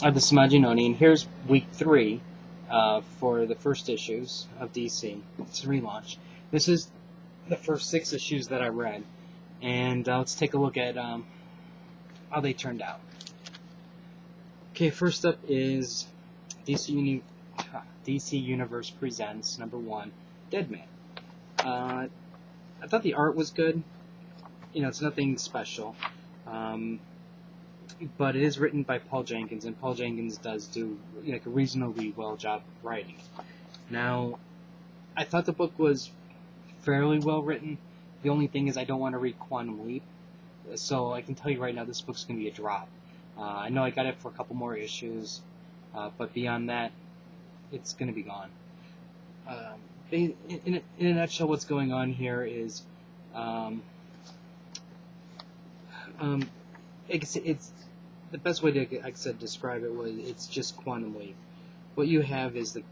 This is Maginoni, and here's week 3 for the first issues of DC. It's a relaunch. This is the first 6 issues that I read, and let's take a look at how they turned out. Okay, first up is DC Universe Presents #1, Deadman. I thought the art was good. You know, it's nothing special. But it is written by Paul Jenkins, and Paul Jenkins does do a reasonably well job writing. Now, I thought the book was fairly well written. The only thing is I don't want to read Quantum Leap, so I can tell you right now this book's going to be a drop. I know I got it for a couple more issues, but beyond that, it's going to be gone. In a nutshell, what's going on here is, it's the best way to, like I said, describe it was it's just Quantum Leap. What you have is the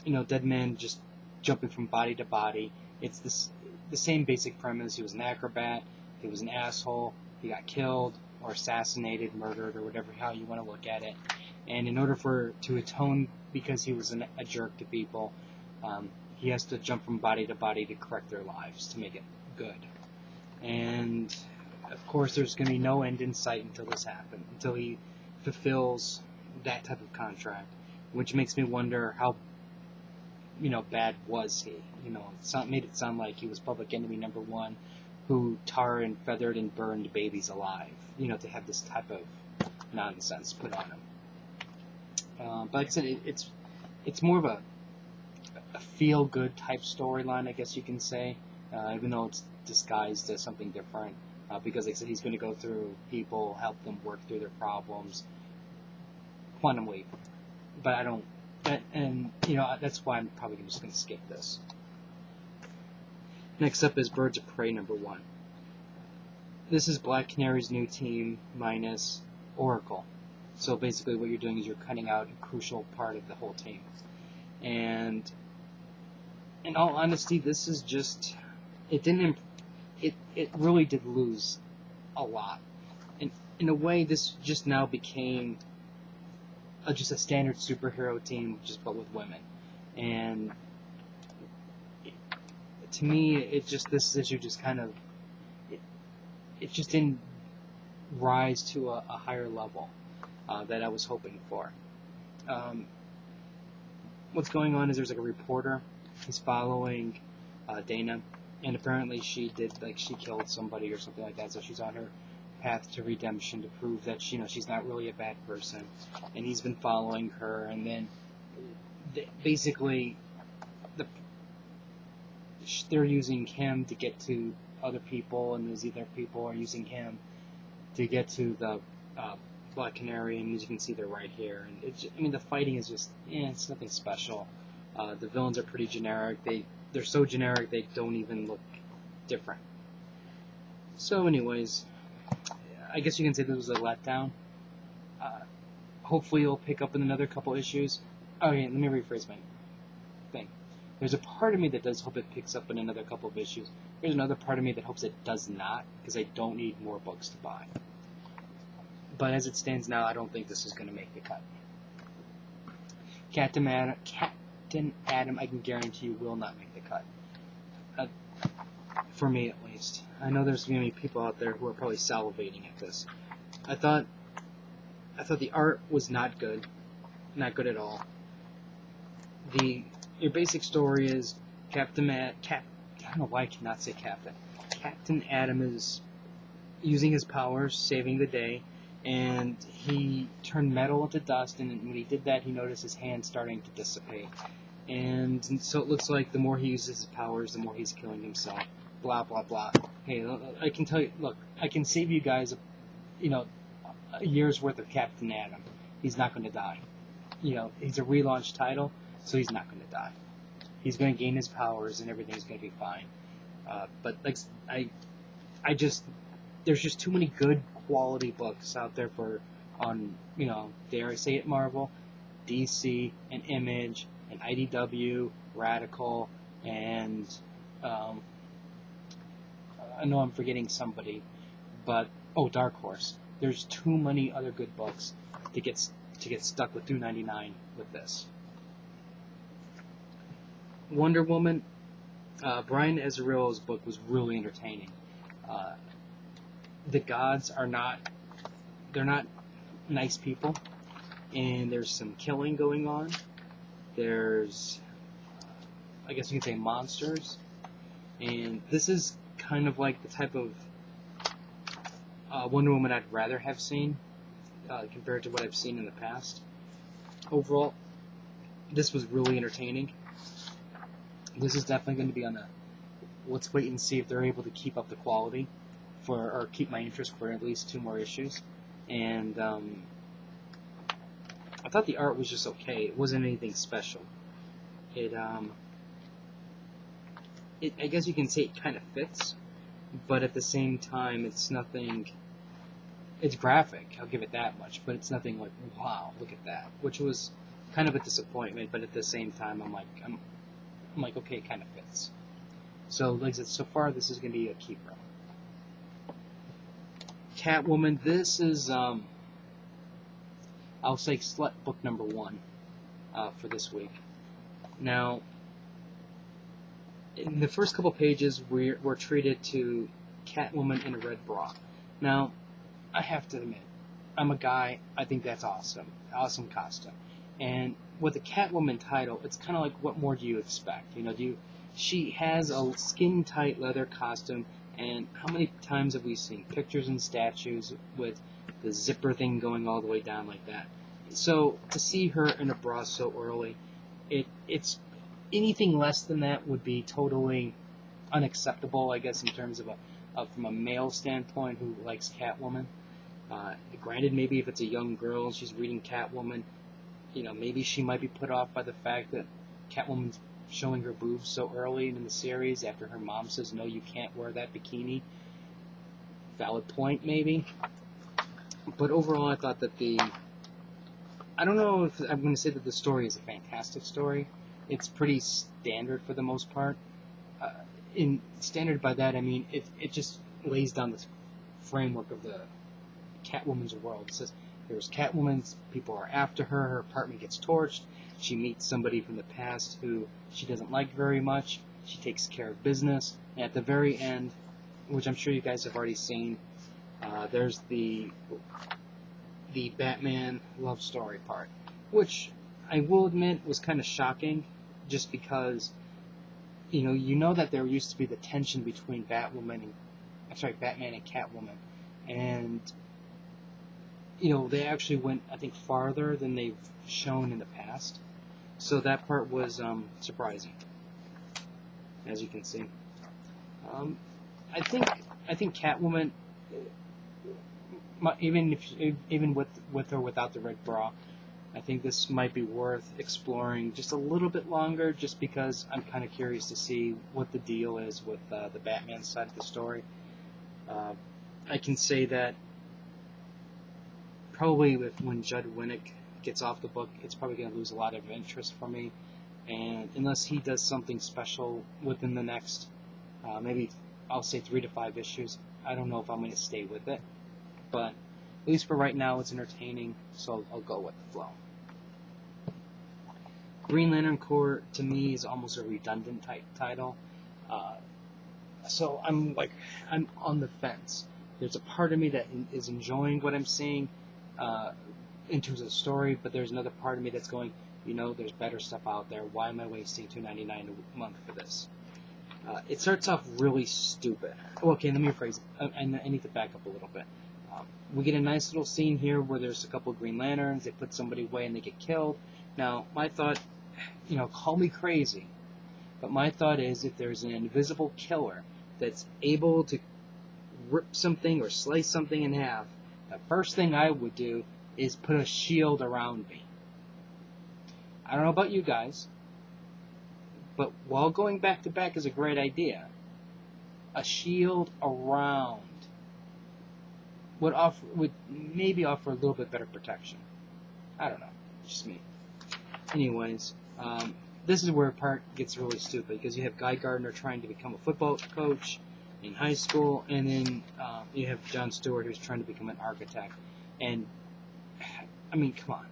Deadman just jumping from body to body. It's the same basic premise. He was an acrobat. He was an asshole. He got killed or assassinated, murdered, or whatever how you want to look at it. And in order to atone because he was a jerk to people, he has to jump from body to body to correct their lives to make it good. And of course, there's going to be no end in sight until this happens, until he fulfills that type of contract, which makes me wonder how, bad was he? It made it sound like he was public enemy #1, who tar and feathered and burned babies alive, to have this type of nonsense put on him. But like I said, it's more of a feel-good type storyline, I guess you can say, even though it's disguised as something different. Because like I said, he's going to go through people, help them work through their problems. Quantum Leap. But I don't... that's why I'm probably just going to skip this. Next up is Birds of Prey #1. This is Black Canary's new team minus Oracle. So basically what you're doing is you're cutting out a crucial part of the whole team. And in all honesty, this is just... It really did lose a lot. And in a way, this just now became just a standard superhero team, but with women. And to me, this issue just kind of it just didn't rise to a higher level that I was hoping for. What's going on is there's a reporter. He's following Dana. And apparently she killed somebody or something like that, so she's on her path to redemption to prove that she's not really a bad person. And he's been following her, and then basically they're using him to get to other people, and those other people are using him to get to the Black Canary, and as you can see, they're right here. And the fighting is just, it's nothing special. The villains are pretty generic. They're so generic they don't even look different. So anyways, I guess you can say this was a letdown. Hopefully it'll pick up in another couple issues. Okay, let me rephrase my thing. There's a part of me that does hope it picks up in another couple of issues. There's another part of me that hopes it does not, because I don't need more books to buy. But as it stands now, I don't think this is going to make the cut. Captain Adam, I can guarantee you, will not make the cut. For me, at least. I know there's going to be people out there who are probably salivating at this. I thought the art was not good at all. Your basic story is I don't know why I cannot say Captain. Captain Adam is using his powers, saving the day, and he turned metal into dust, and when he did that, he noticed his hand starting to dissipate. And so it looks like the more he uses his powers, the more he's killing himself. Blah, blah, blah. Hey, I can tell you, look, I can save you guys, a year's worth of Captain Adam. He's not going to die. He's a relaunch title, so he's not going to die. He's going to gain his powers, and everything's going to be fine. But there's just too many good quality books out there dare I say it, Marvel, DC, and Image, and IDW, Radical, and I know I'm forgetting somebody, but Dark Horse. There's too many other good books to get stuck with $2.99 with this. Wonder Woman. Brian Azzarello's book was really entertaining. The gods are they're not nice people, and there's some killing going on. There's, I guess you could say, monsters, and this is kind of like the type of Wonder Woman I'd rather have seen compared to what I've seen in the past. Overall, this was really entertaining. This is definitely going to be on a let's wait and see if they're able to keep up the quality or keep my interest for at least 2 more issues. And I thought the art was just okay. It wasn't anything special. I guess you can say it kind of fits, but at the same time, it's nothing. It's graphic, I'll give it that much, but it's nothing like, wow, look at that, which was kind of a disappointment. But at the same time, I'm like, okay, it kind of fits. So, like I said, so far this is going to be a keeper. Catwoman. This is, I'll say, slut book number 1 for this week. Now, in the first couple pages, we're treated to Catwoman in a red bra. Now, I have to admit, I'm a guy. I think that's awesome. Awesome costume. And with the Catwoman title, it's kind of like, what more do you expect? You know, she has a skin-tight leather costume, and how many times have we seen pictures and statues with the zipper thing going all the way down like that? So to see her in a bra so early, it's anything less than that would be totally unacceptable, I guess, in terms of from a male standpoint who likes Catwoman. Granted, maybe if it's a young girl and she's reading Catwoman, you know, maybe she might be put off by the fact that Catwoman's showing her boobs so early in the series after her mom says, no, you can't wear that bikini. Valid point, maybe. But overall, I thought that I don't know if I'm going to say that the story is a fantastic story. It's pretty standard for the most part. In standard by that, I mean, it just lays down this framework of the Catwoman's world. It says, there's Catwoman, people are after her, her apartment gets torched, she meets somebody from the past who she doesn't like very much, she takes care of business, and at the very end, which I'm sure you guys have already seen, there's the Batman love story part, which I will admit was kind of shocking, just because you know that there used to be the tension between Batman and Catwoman, and they actually went, I think, farther than they've shown in the past. So that part was surprising, as you can see. I think Catwoman, even with or without the red bra, I think this might be worth exploring just a little bit longer, just because I'm kind of curious to see what the deal is with the Batman side of the story. I can say that probably when Judd Winnick gets off the book, it's probably going to lose a lot of interest for me. And unless he does something special within the next, maybe I'll say 3 to 5 issues, I don't know if I'm going to stay with it. But at least for right now, it's entertaining, so I'll go with the flow. Green Lantern Corps, to me, is almost a redundant title. So I'm on the fence. There's a part of me that is enjoying what I'm seeing in terms of the story, but there's another part of me that's going, there's better stuff out there. Why am I wasting $2.99 a month for this? It starts off really stupid. Okay, let me rephrase it. I need to back up a little bit. We get a nice little scene here where there's a couple of Green Lanterns. They put somebody away and they get killed. Now, my thought, call me crazy, but my thought is if there's an invisible killer that's able to rip something or slice something in half, the first thing I would do is put a shield around me. I don't know about you guys, but while going back to back is a great idea, a shield around would maybe offer a little bit better protection. I don't know, just me. Anyways, this is where a part gets really stupid, because you have Guy Gardner trying to become a football coach in high school, and then you have John Stewart who's trying to become an architect. And I mean, come on.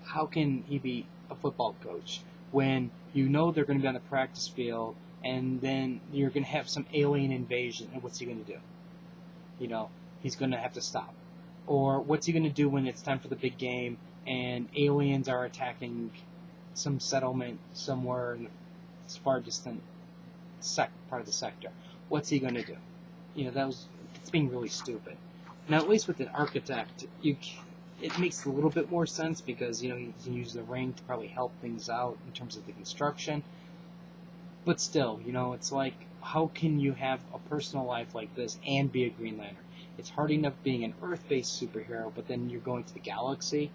How can he be a football coach when you know they're going to be on the practice field and then you're going to have some alien invasion, and what's he going to do? You know, he's going to have to stop. Or what's he going to do when it's time for the big game and aliens are attacking some settlement somewhere in this far distant part of the sector? What's he going to do? You know, it's being really stupid. Now, at least with an architect, it makes a little bit more sense because, you know, you can use the ring to probably help things out in terms of the construction. But still, you know, it's like, how can you have a personal life like this and be a Green Lantern? It's hard enough being an Earth-based superhero, but then you're going to the galaxy?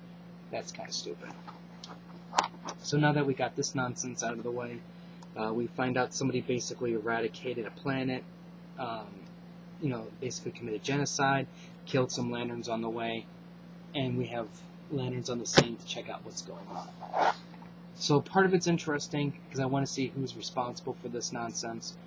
That's kind of stupid. So now that we got this nonsense out of the way, we find out somebody basically eradicated a planet, you know, basically committed genocide, killed some Lanterns on the way, and we have Lanterns on the scene to check out what's going on. So part of it's interesting because I want to see who's responsible for this nonsense.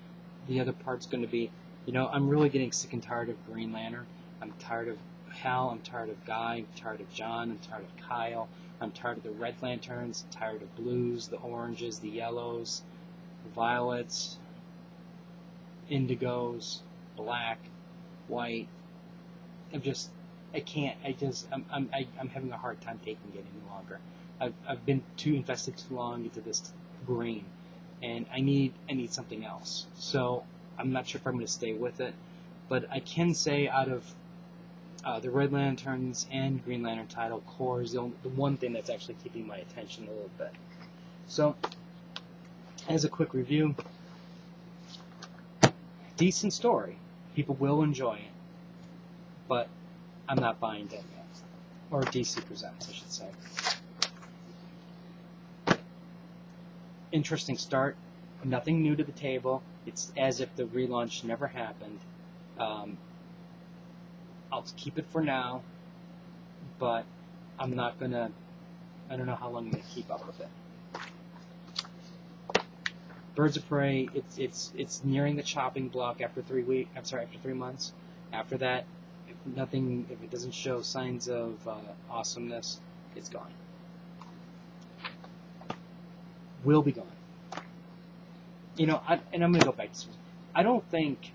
The other part's going to be, you know, I'm really getting sick and tired of Green Lantern. I'm tired of Hal. I'm tired of Guy. I'm tired of John. I'm tired of Kyle. I'm tired of the Red Lanterns. I'm tired of blues, the oranges, the yellows, the violets, indigos, black, white. I'm having a hard time taking it any longer. I've been too invested too long into this green, and I need something else. So I'm not sure if I'm going to stay with it, but I can say out of the Red Lanterns and Green Lantern title, Core is the one thing that's actually keeping my attention a little bit. So, as a quick review, decent story. People will enjoy it, but I'm not buying Deadman. Or DC Presents, I should say. Interesting start. Nothing new to the table. It's as if the relaunch never happened. I'll keep it for now, but I'm not gonna. I don't know how long I'm gonna keep up with it. Birds of Prey. It's nearing the chopping block after 3 weeks. I'm sorry, after 3 months. After that, if it doesn't show signs of awesomeness, it's gone. Will be gone. You know, and I'm going to go back to this. I don't think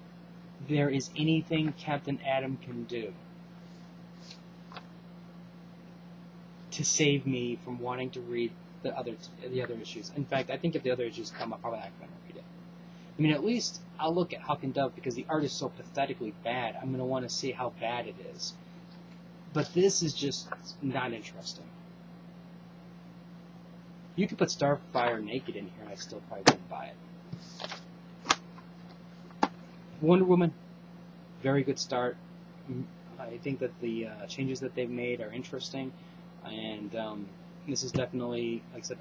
there is anything Captain Atom can do to save me from wanting to read the other issues. In fact, I think if the other issues come up, I'm probably not going to read it. I mean, at least I'll look at Huck and Dove because the art is so pathetically bad. I'm going to want to see how bad it is. But this is just not interesting. You could put Starfire naked in here and I still probably wouldn't buy it. Wonder Woman, very good start. I think that the changes that they've made are interesting, and this is definitely, like I said,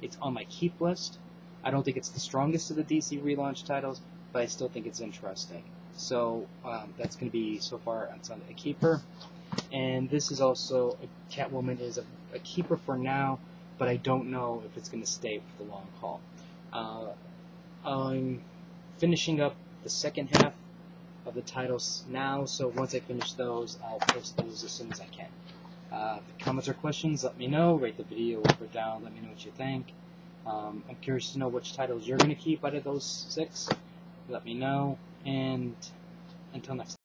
it's on my keep list. I don't think it's the strongest of the DC relaunch titles, but I still think it's interesting. So that's going to be, so far, it's on a keeper. And this is also, Catwoman is a keeper for now, but I don't know if it's going to stay for the long haul. I'm finishing up the second half of the titles now, so once I finish those, I'll post those as soon as I can. Comments or questions, let me know. Rate the video up or down, let me know what you think. I'm curious to know which titles you're going to keep out of those 6. Let me know, and until next time.